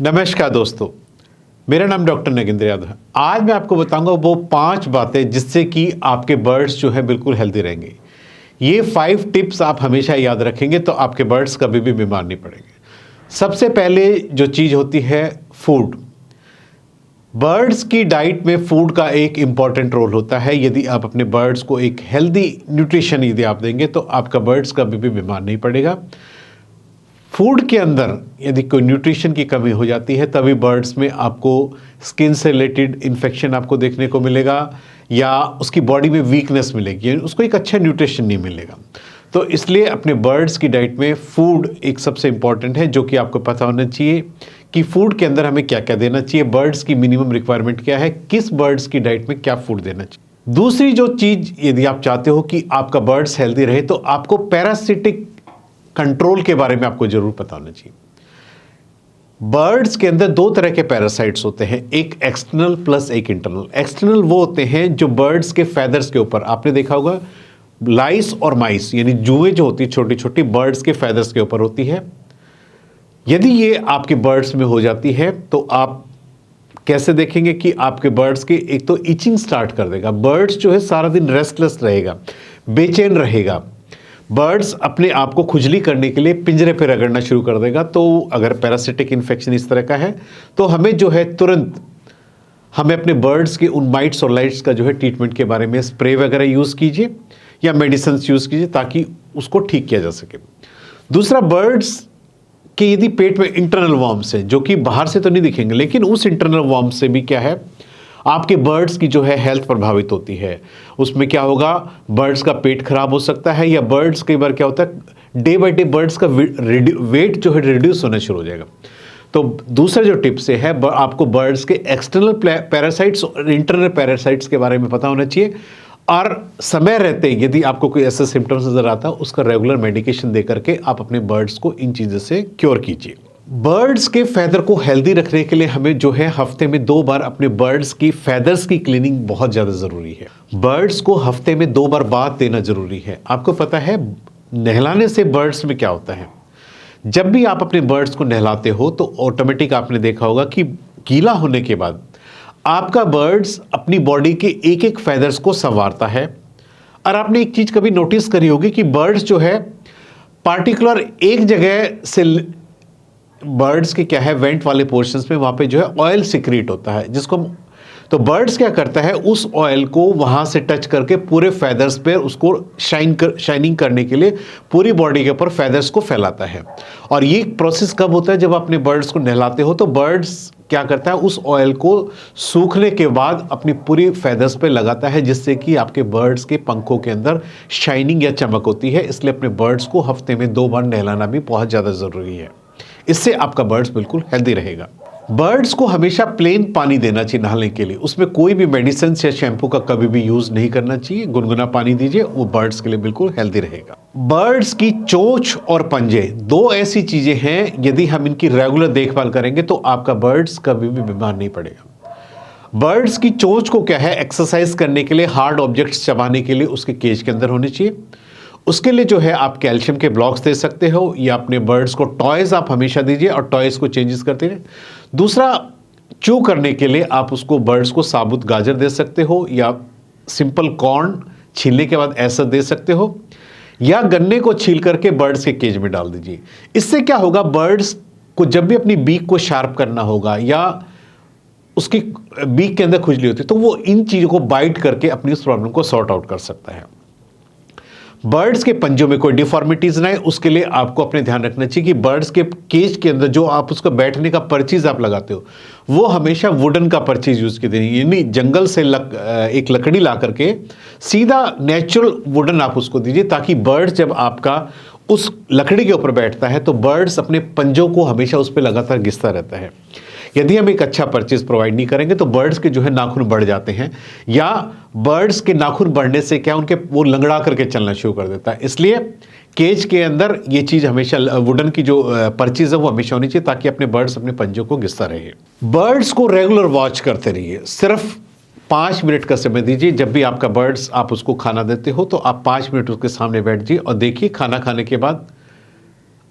नमस्कार दोस्तों, मेरा नाम डॉक्टर नगेंद्र यादव है। आज मैं आपको बताऊंगा वो 5 बातें जिससे कि आपके बर्ड्स जो है बिल्कुल हेल्दी रहेंगे। ये 5 टिप्स आप हमेशा याद रखेंगे तो आपके बर्ड्स कभी भी बीमार नहीं पड़ेंगे। सबसे पहले जो चीज़ होती है फूड। बर्ड्स की डाइट में फूड का एक इम्पॉर्टेंट रोल होता है। यदि आप अपने बर्ड्स को एक हेल्दी न्यूट्रिशन यदि आप देंगे तो आपका बर्ड्स कभी भी बीमार नहीं पड़ेगा। फूड के अंदर यदि कोई न्यूट्रिशन की कमी हो जाती है तभी बर्ड्स में आपको स्किन से रिलेटेड इन्फेक्शन आपको देखने को मिलेगा या उसकी बॉडी में वीकनेस मिलेगी, यानी उसको एक अच्छा न्यूट्रिशन नहीं मिलेगा। तो इसलिए अपने बर्ड्स की डाइट में फूड एक सबसे इम्पॉर्टेंट है, जो कि आपको पता होना चाहिए कि फूड के अंदर हमें क्या क्या देना चाहिए, बर्ड्स की मिनिमम रिक्वायरमेंट क्या है, किस बर्ड्स की डाइट में क्या फूड देना चाहिए। दूसरी जो चीज़, यदि आप चाहते हो कि आपका बर्ड्स हेल्दी रहे तो आपको पैरासिटिक कंट्रोल के बारे में आपको जरूर पता होना चाहिए। बर्ड्स के अंदर 2 तरह के पैरासाइट्स होते हैं, एक एक्सटर्नल प्लस एक इंटरनल। एक्सटर्नल वो होते हैं जो बर्ड्स के फेदर्स के ऊपर, आपने देखा होगा लाइस और माइस यानी जुएं जो होती है छोटी छोटी, बर्ड्स के फेदर्स के ऊपर होती है। यदि ये आपके बर्ड्स में हो जाती है तो आप कैसे देखेंगे कि आपके बर्ड्स की एक तो इचिंग स्टार्ट कर देगा। बर्ड्स जो है सारा दिन रेस्टलेस रहेगा, बेचैन रहेगा। बर्ड्स अपने आप को खुजली करने के लिए पिंजरे पर रगड़ना शुरू कर देगा। तो अगर पैरासिटिक इन्फेक्शन इस तरह का है तो हमें जो है तुरंत हमें अपने बर्ड्स के उन माइट्स और लाइट्स का जो है ट्रीटमेंट के बारे में स्प्रे वगैरह यूज़ कीजिए या मेडिसिन यूज़ कीजिए ताकि उसको ठीक किया जा सके। दूसरा, बर्ड्स के यदि पेट में इंटरनल वॉर्म्स है जो कि बाहर से तो नहीं दिखेंगे, लेकिन उस इंटरनल वॉर्म्स से भी क्या है आपके बर्ड्स की जो है हेल्थ प्रभावित होती है। उसमें क्या होगा, बर्ड्स का पेट खराब हो सकता है या बर्ड्स कई बार क्या होता है डे बाय डे बर्ड्स का वेट जो है रिड्यूस होना शुरू हो जाएगा। तो दूसरा जो टिप्स है आपको बर्ड्स के एक्सटर्नल पैरासाइट्स और इंटरनल पैरासाइट्स के बारे में पता होना चाहिए और समय रहते यदि आपको कोई ऐसा सिम्टम्स नजर आता है उसका रेगुलर मेडिकेशन दे करके आप अपने बर्ड्स को इन चीज़ों से क्योर कीजिए। बर्ड्स के फैदर को हेल्दी रखने के लिए हमें जो है हफ्ते में 2 बार अपने बर्ड्स की फैदर्स की क्लीनिंग बहुत ज़्यादा ज़रूरी है। बर्ड्स को हफ्ते में 2 बार बाथ देना ज़रूरी है। आपको पता है नहलाने से बर्ड्स में क्या होता है, जब भी आप अपने बर्ड्स को नहलाते हो तो ऑटोमेटिक आपने देखा होगा कि गीला होने के बाद आपका बर्ड्स अपनी बॉडी के एक एक फैदर्स को संवारता है। और आपने एक चीज़ कभी नोटिस करी होगी कि बर्ड्स जो है पार्टिकुलर एक जगह से, बर्ड्स के क्या है वेंट वाले पोर्शंस में वहाँ पे जो है ऑयल सिक्रीट होता है जिसको, तो बर्ड्स क्या करता है उस ऑयल को वहाँ से टच करके पूरे फैदर्स पे उसको शाइनिंग करने के लिए पूरी बॉडी के ऊपर फैदर्स को फैलाता है। और ये प्रोसेस कब होता है, जब अपने बर्ड्स को नहलाते हो तो बर्ड्स क्या करता है उस ऑयल को सूखने के बाद अपनी पूरी फैदर्स पे लगाता है जिससे कि आपके बर्ड्स के पंखों के अंदर शाइनिंग या चमक होती है। इसलिए अपने बर्ड्स को हफ्ते में 2 बार नहलाना भी बहुत ज़्यादा ज़रूरी है। इससे आपका बर्ड्स बिल्कुल हेल्दी रहेगा। बर्ड्स को हमेशा प्लेन पानी देना चाहिए नहाने के लिए, उसमें कोई भी मेडिसिन या शैम्पू का कभी भी यूज नहीं करना चाहिए। गुनगुना पानी दीजिए, वो बर्ड्स के लिए बिल्कुल हेल्दी रहेगा। बर्ड्स की चोंच और पंजे 2 ऐसी चीजें हैं, यदि हम इनकी रेगुलर देखभाल करेंगे तो आपका बर्ड्स कभी भी बीमार नहीं पड़ेगा। बर्ड्स की चोंच को क्या है एक्सरसाइज करने के लिए, हार्ड ऑब्जेक्ट्स चबाने के लिए उसके केज के अंदर होनी चाहिए। उसके लिए जो है आप कैल्शियम के ब्लॉक्स दे सकते हो या अपने बर्ड्स को टॉयज आप हमेशा दीजिए और टॉयज को चेंजेस करते रहे। दूसरा, चू करने के लिए आप उसको बर्ड्स को साबुत गाजर दे सकते हो या सिंपल कॉर्न छीलने के बाद ऐसा दे सकते हो या गन्ने को छील करके बर्ड्स के केज में डाल दीजिए। इससे क्या होगा, बर्ड्स को जब भी अपनी बीक को शार्प करना होगा या उसकी बीक के अंदर खुजली होती है तो वो इन चीज़ों को बाइट करके अपनी उस प्रॉब्लम को सॉर्ट आउट कर सकता है। बर्ड्स के पंजों में कोई डिफॉर्मिटीज ना है, उसके लिए आपको अपने ध्यान रखना चाहिए कि बर्ड्स के केज के अंदर जो आप उसका बैठने का परचीज आप लगाते हो वो हमेशा वुडन का परचीज यूज कीजिए, यानी जंगल से एक लकड़ी ला करके सीधा नेचुरल वुडन आप उसको दीजिए ताकि बर्ड्स जब आपका उस लकड़ी के ऊपर बैठता है तो बर्ड्स अपने पंजों को हमेशा उस पर लगातार घिसता रहता है। यदि हम एक अच्छा परचेज प्रोवाइड नहीं करेंगे तो बर्ड्स के जो है नाखून बढ़ जाते हैं या बर्ड्स के नाखून बढ़ने से क्या उनके वो लंगड़ा करके चलना शुरू कर देता है। इसलिए केज के अंदर ये चीज़ हमेशा वुडन की जो परचेज है वो हमेशा होनी चाहिए ताकि अपने बर्ड्स अपने पंजों को घिसता रहे। बर्ड्स को रेगुलर वॉच करते रहिए, सिर्फ 5 मिनट का समय दीजिए। जब भी आपका बर्ड्स आप उसको खाना देते हो तो आप 5 मिनट उसके सामने बैठ जाइए और देखिए खाना खाने के बाद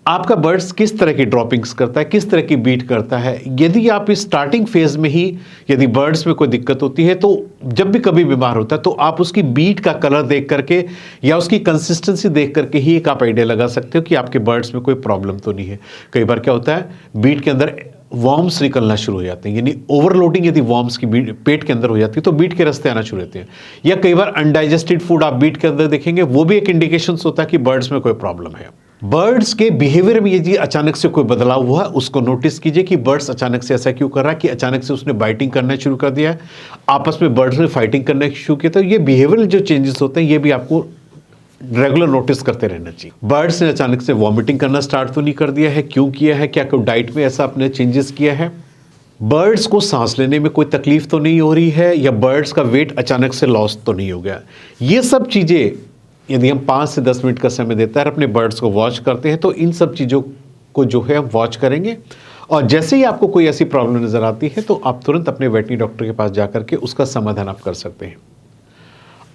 आपका बर्ड्स किस तरह की ड्रॉपिंग्स करता है, किस तरह की बीट करता है। यदि आप इस स्टार्टिंग फेज में ही यदि बर्ड्स में कोई दिक्कत होती है, तो जब भी कभी बीमार होता है तो आप उसकी बीट का कलर देख करके या उसकी कंसिस्टेंसी देख करके ही एक आप आइडिया लगा सकते हो कि आपके बर्ड्स में कोई प्रॉब्लम तो नहीं है। कई बार क्या होता है, बीट के अंदर वॉर्म्स निकलना शुरू हो जाते हैं, यानी ओवरलोडिंग यदि वॉर्म्स की पेट के अंदर हो जाती है तो बीट के रास्ते आना शुरू होते हैं। या कई बार अनडाइजेस्टेड फूड आप बीट के अंदर देखेंगे, वो भी एक इंडिकेशन होता है कि बर्ड्स में कोई प्रॉब्लम है। बर्ड्स के बिहेवियर में यदि अचानक से कोई बदलाव हुआ, उसको नोटिस कीजिए कि बर्ड्स अचानक से ऐसा क्यों कर रहा है, कि अचानक से उसने बाइटिंग करना शुरू कर दिया है, आपस में बर्ड्स ने फाइटिंग करना शुरू किया। तो ये बिहेवियरल जो चेंजेस होते हैं, ये भी आपको रेगुलर नोटिस करते रहना चाहिए। बर्ड्स ने अचानक से वॉमिटिंग करना स्टार्ट तो नहीं कर दिया है, क्यों किया है, क्या कोई डाइट में ऐसा आपने चेंजेस किया है, बर्ड्स को सांस लेने में कोई तकलीफ तो नहीं हो रही है, या बर्ड्स का वेट अचानक से लॉस तो नहीं हो गया। ये सब चीज़ें यदि हम 5 से 10 मिनट का समय देते हैं अपने बर्ड्स को वॉच करते हैं, तो इन सब चीज़ों को जो है हम वॉच करेंगे। और जैसे ही आपको कोई ऐसी प्रॉब्लम नज़र आती है तो आप तुरंत अपने वेटरी डॉक्टर के पास जाकर के उसका समाधान आप कर सकते हैं।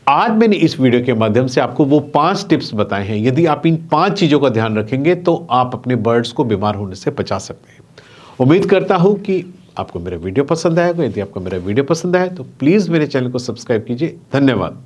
आज मैंने इस वीडियो के माध्यम से आपको वो 5 टिप्स बताए हैं, यदि आप इन 5 चीज़ों का ध्यान रखेंगे तो आप अपने बर्ड्स को बीमार होने से बचा सकते हैं। उम्मीद करता हूँ कि आपको मेरा वीडियो पसंद आएगा। यदि आपको मेरा वीडियो पसंद आए तो प्लीज़ मेरे चैनल को सब्सक्राइब कीजिए। धन्यवाद।